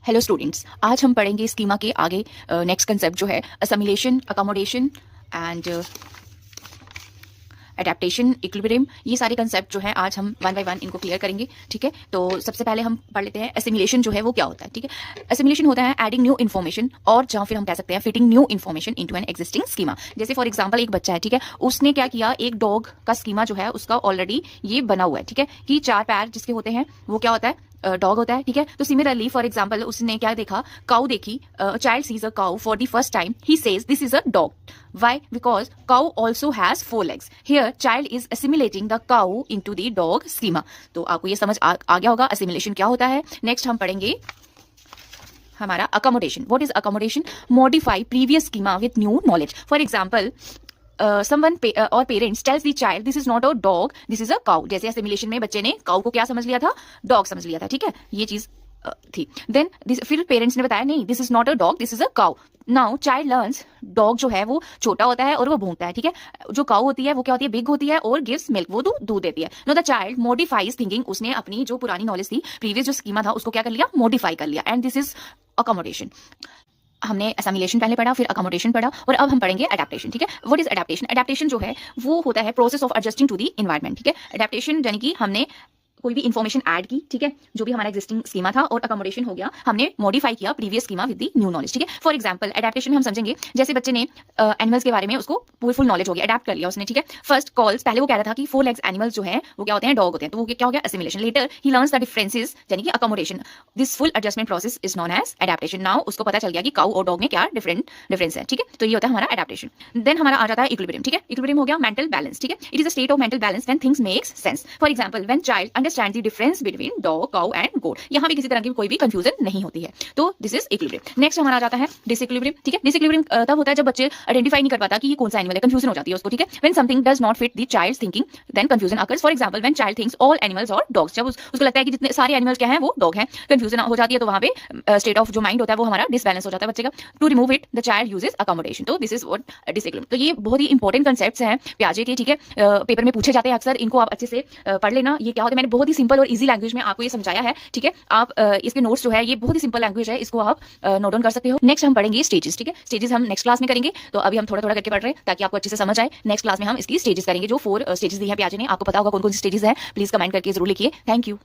Hello students, आज हम पढ़ेंगे स्कीमा के आगे नेक्स्ट कंसेप्ट जो है assimilation, accommodation and adaptation, equilibrium. ये सारे कंसेप्ट जो है आज हम वन बाय वन इनको क्लियर करेंगे। ठीक है, तो सबसे पहले हम पढ़ लेते हैं असिमिलेशन जो है वो क्या होता है। ठीक है, असिमिलेशन होता है एडिंग न्यू इन्फॉर्मेशन, और जहाँ फिर हम कह सकते हैं fitting new information into an existing schema. जैसे फॉर एग्जांपल एक बच्चा है, ठीक है, उसने क्या किया, एक डॉग का स्कीमा जो है उसका ऑलरेडी ये बना हुआ है। ठीक है, कि 4 पैर जिसके होते हैं वो क्या होता है, डॉग होता है। ठीक है, तो सिमिलरली फॉर एग्जांपल उसने क्या देखा, काउ देखी, child sees a cow for the first time, he says this is a dog. Why? Because cow also has 4 legs. Here, child is assimilating the cow into the dog schema. तो आपको ये समझ आ गया होगा assimilation क्या होता है। Next हम पढ़ेंगे हमारा accommodation. What is accommodation? Modify previous schema with new knowledge. For example, someone or parents tells the child this is not a dog, this is a cow. जैसे assimilation में बच्चे ने cow को क्या समझ लिया था, dog समझ लिया था। ठीक है, ये चीज थी। देन फिर पेरेंट्स ने बताया नहीं, this is not a dog, this is a cow. Now child learns dog जो है वो छोटा होता है और वो भूंगता है। ठीक है, जो काउ होती है वो क्या होती है, बिग होती है और गिव्स मिल्क, वो दूध देती है। Know the child modifies thinking, उसने अपनी जो पुरानी नॉलेज थी, प्रीवियस जो स्कीमा था उसको क्या कर लिया, मॉडिफाई कर लिया। And this is accommodation. हमने असिमिलेशन पहले पढ़ा, फिर अकोमोडेशन पढ़ा, और अब हम पढ़ेंगे अडेप्टेशन। ठीक है, व्हाट इज अडेप्टेशन? अडेप्टेशन जो है वो होता है process of adjusting to the environment. ठीक है, अडेप्टेशन यानी कि हमने कोई भी इन्फॉर्मेशन ऐड की, ठीक है, जो भी हमारा एग्जिस्टिंग स्कीमा था, और अकोमोडेशन हो गया हमने मॉडिफाई किया previous schema with the new knowledge. ठीक है, फॉर एग्जांपल एडेप्टेशन में हम समझेंगे, जैसे बच्चे ने एनिमल्स के बारे में उसको पूरी फुल नॉलेज हो गया, अडेप्ट कर लिया उसने। ठीक है, फर्स्ट कॉल्स पहले वो कह रहा था कि 4 लेग्स एनिमल्स जो है वो क्या होते हैं, डॉग होते हैं, तो वो क्या हो गया, assimilation. Later he learns the differences यानी कि accommodation. This full adjustment process is known as adaptation. Now उसको पता चल गया कि काउ और डॉग में क्या डिफरेंस है। ठीक है, तो ये होता है हमारा एडेप्टेशन। देन हमारा आ जाता है इक्विलिब्रियम। ठीक है, इक्विलिब्रियम हो गया मेंटल बैलेंस। ठीक है, it is a state of mental balance when things makes sense. For example when child understand the difference between dog, cow and goat, यहाँ भी किसी तरह की कोई भी कंफ्यूजन नहीं होती है। तो दिस इज इक्विलिब्रियम। नेक्स्ट हमारा आ जाता है डिसइक्विलिब्रियम। ठीक है, डिसइक्विलिब्रियम तब होता है जब बच्चे आइडेंटिफाई नहीं कर पाता कि ये कौन सा एनिमल है, कंफ्यूजन हो जाती है उसको। ठीक है, when something does not fit the child's thinking then confusion occurs. For example when child thinks all animals are dogs, जब उसको लगता है कि जितने सारे एनिमल्स क्या हैं वो डॉग हैं, कंफ्यूजन हो जाती है, तो वहां पे स्टेट ऑफ जो माइंड होता है वो हमारा डिसबैलेंस हो जाता है बच्चे का। To remove it the child uses accommodation. तो दिस इज व्हाट डिसइक्विलिब्रियम। तो ये बहुत ही इंपॉर्टेंट कंसेप्ट्स हैं पियाजे के। ठीक है, पेपर में पूछे जाते हैं अक्सर, इनको आप अच्छे से पढ़ लेना। ये क्या होता है, मैंने बहुत ही सिंपल और इजी लैंग्वेज में आपको ये समझाया है। ठीक है, आप इसके नोट्स जो है ये बहुत ही सिंपल लैंग्वेज है, इसको आप नोट डाउन कर सकते हो। नेक्स्ट हम पढ़ेंगे स्टेजेस। ठीक है, स्टेजेस हम नेक्स्ट क्लास में करेंगे, तो अभी हम थोड़ा थोड़ा करके पढ़ रहे हैं ताकि आपको अच्छे से समझ आए। नेक्स्ट क्लास में हम इसकी स्टेजेस करेंगे, जो 4 स्टेजेस दी है पियाजे ने। आपको पता होगा कौन कौन सी स्टेजेस है, प्लीज कमेंट करके जरूर लिखिए। Thank you.